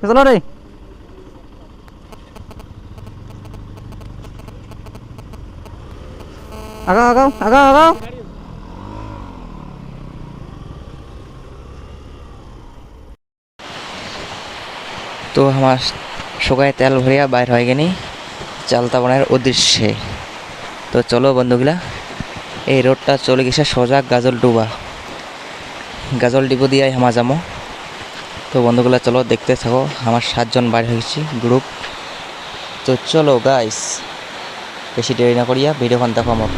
চলো রে। আগাও আগাও আগাও আগাও। তো আমার সবাই তেল ভরিয়া বাইর হয়ে গেনি চালতাবনের উদ্দেশ্যে। তো চলো বন্ধুগুলা, এই রোডটা চলে গেছে সোজা গাজল ডিপো দিয়ে হামা যাবো। তো বন্ধুগুলা চলো দেখতে থাকো, আমার 7 জন বাইর হয়ে গেছি গ্রুপ। তো চলো গাইস, বেশি দেরি না করিয়া ভিডিওখান দেখো আমার।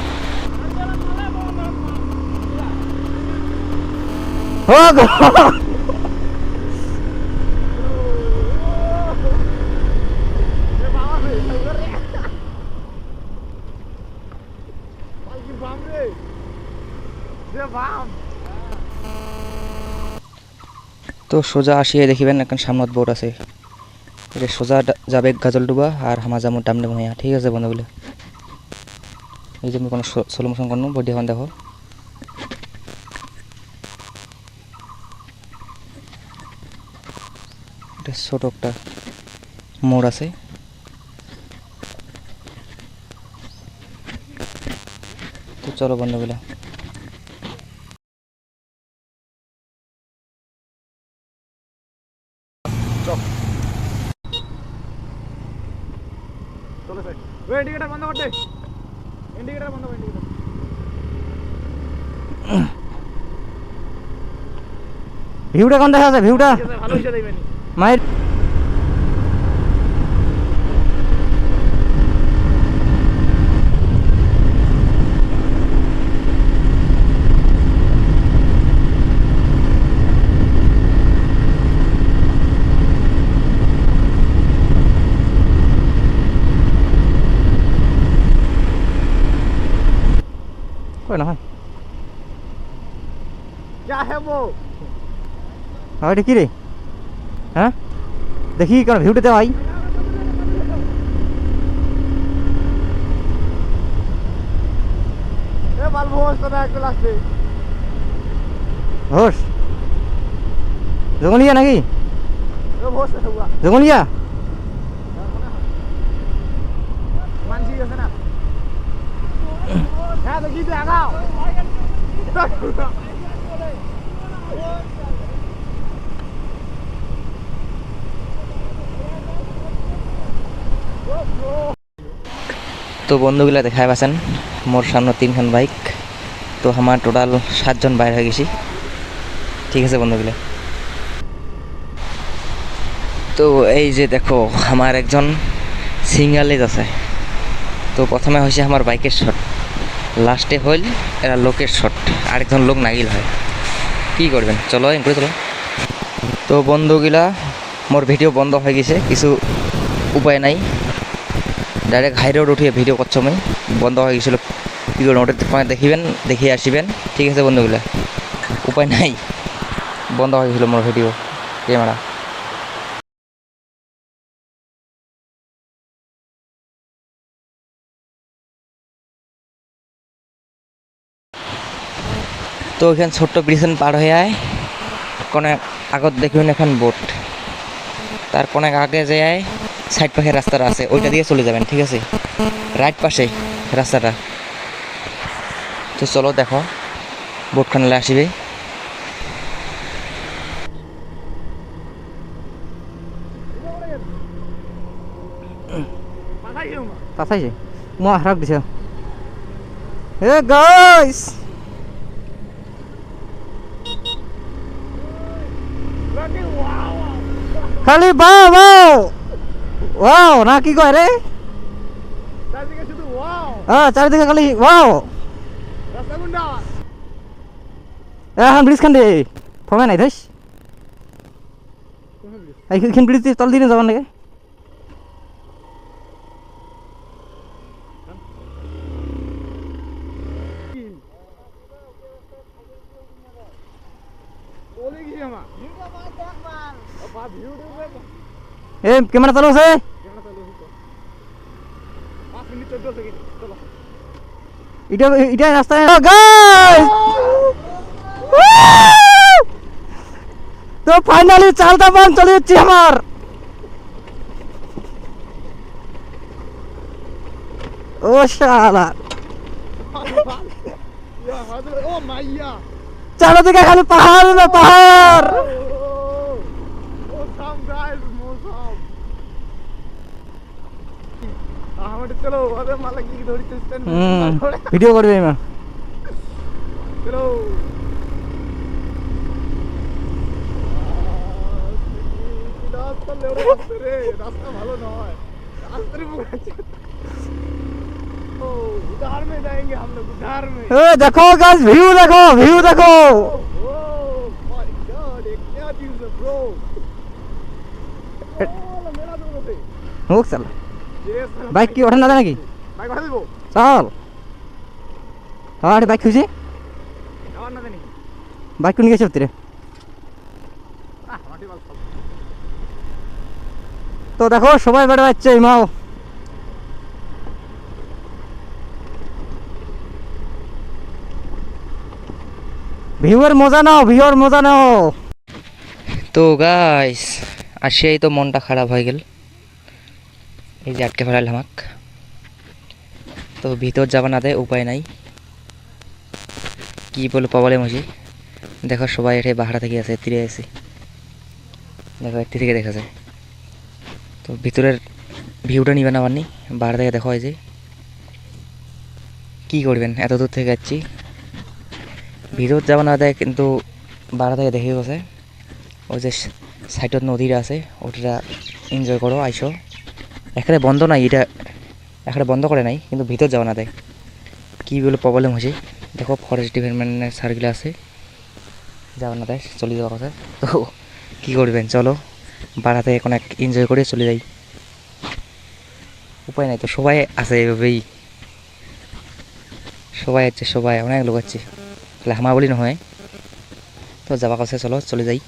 তো সোজা আসিয়ে দেখিবেন এখন সামনত বোর্ড আছে, এটা সোজা যাবে গাজলডুবা আর হামাজামু ডামডে ভূঁইয়া। ঠিক আছে বন্ধুগুলো, এই যে আমি কোনো স্লো মোশন করবো, বডি এখন দেখো। এটা ছোট একটা মোড় আছে। তো চলো বন্ধুগুলো, ইন্ডিকেটর বন্ধ করতে, ইন্ডিকেটর বন্ধ করতে। ভিউটা কোন দেখা আছে? ভিউটা ভালো হইছে দেখবেন মাইর। কই না হয়? क्या है वो? হ্যাঁ এটা কি রে? হ্যাঁ দেখি কারণ ভিউটাতে ভাই। ए बाल भोज तो बैग क्लास पे ঘোষ জঙ্গলিয়া নাকি? ए भोज से हुआ জঙ্গলিয়া मानसी আছে না হ্যাঁ দেখি তুই আগাও। তো বন্ধুগুলা দেখাই পাচ্ছেন মোর সামনে 3খান বাইক। তো আমার টোটাল 7 জন বাইর হয়ে গেছি। ঠিক আছে বন্ধুগুলা, তো এই যে দেখো আমার একজন সিঙ্গালেজ আছে। তো প্রথমে হয়েছে আমার বাইকের শট, লাস্টে হইল এরা লোকের শট, আরেকজন লোক নাগিল হয়। কি করবেন, চলো করে চলো। তো বন্ধুগুলা মোর ভিডিও বন্ধ হয়ে গেছে, কিছু উপায় নাই, ডাইরেক্ট হাই রোড উঠিয়ে ভিডিও করছো আমি, বন্ধ হয়ে গেছিলো। কী করবেন ওটা দেখিবেন, দেখিয়ে আসিবেন। ঠিক আছে বন্ধুগুলা, উপায় নাই, বন্ধ হয়ে গেছিলো মোর ভিডিও ক্যামেরা। তো এখানে ছোট্ট ব্রিজেন পার হয়ে আয়, কোনো আগত দেখবেন এখন বোট, তার কোনো আগে যে আয় সাইড পাশে রাস্তাটা আছে, ওইটা দিয়ে চলে যাবেন। ঠিক আছে, রাইট পাশে রাস্তাটা। তো চলো দেখো বোটখানে আসিবে। তাছাইছে মই হারাক দিছে। এ গাইস খালি বাও বাও ওয়াও না কি কয় রে? চারদিকে শুধু ওয়াও, হ্যাঁ চারিদিকে খালি ওয়াও। রাস্তা গুন্ডা এখন ব্রিজ খান দে ফমে নাই ধস এইখান ব্রিজ তল দিনে যাবার নাকি? বলে গেছি আমার ভিডিও এ ক্যামেরা চালু আছে? 5 মিনিট 14 সেকেন্ড চলো। এটা এটা রাস্তায় গাইস। তো ফাইনালি চালতা পান চলে যাচ্ছে আমার। ও শালা ও মাইয়া চারদিকে খালি পাহাড় না পাহাড়। ও সাম গাইস মোসাম আমাদের চলো আরে মালা কি ধরিতে স্ট্যান্ড ভিডিও করবে মা। চলো রাস্তা লেওড়া রাস্তা রে রাস্তা ভালো নয় রাস্তার মুখে ओ उधार में जाएंगे हम लोग उधार में এ দেখো গাইস, ভিউ দেখো, ভিউ দেখো। ओह माय गॉड ये क्या चीज है ब्रो मेरा दोनों पे হোক শালা, ये साला বাইক কি ওঠে না যায় নাকি? बाइक भाग दो চল। আরে বাইক খুঁজে, और ना देनी বাইক কোন গেছে উত্তরে? माटी बाल তো দেখো সবাই বেড়ে যাচ্ছে এই মাও। ভিউয়ের মজা নাও, ভিউয়ের মজা নাও। তো গাইস আসিয়াই তো মনটা খারাপ হয়ে গেল, এই যে আটকে ফেলাল আমাক। তো ভিতর যাবা না দেয়, উপায় নাই, কি বলে প্রবলেম হয়েছে। দেখো সবাই এখানে বাহারা থেকে আছে, তীরে আছে, দেখো একটি থেকে দেখা যায়। তো ভিতরের ভিউটা নিবেন আবার নি, বাহারা থেকে দেখো এই যে কী করবেন, এত দূর থেকে যাচ্ছি, ভিতর যাওয়া না দেয় কিন্তু বাহারা থেকে দেখে গেছে। ওই যে সাইডত নদীটা আছে, ওটা এনজয় করো আইসো। এখানে বন্ধ নাই, এটা এখানে বন্ধ করে নাই, কিন্তু ভিতর যাওয়া না দেয়, কী বলে প্রবলেম হয়েছে। দেখো ফরেস্ট ডিপার্টমেন্টের সার্কেল আছে, যাওয়া না দেয়, চলে যাওয়া কথা। তো কী করবেন, চলো বাড়াতে এখন এক এনজয় করে চলে যাই, উপায় নাই। তো সবাই আছে এভাবেই, সবাই আছে, সবাই অনেক লোক আছে, তাহলে হামা বলি নহয়। তো যাওয়া কথা, চলো চলে যাই।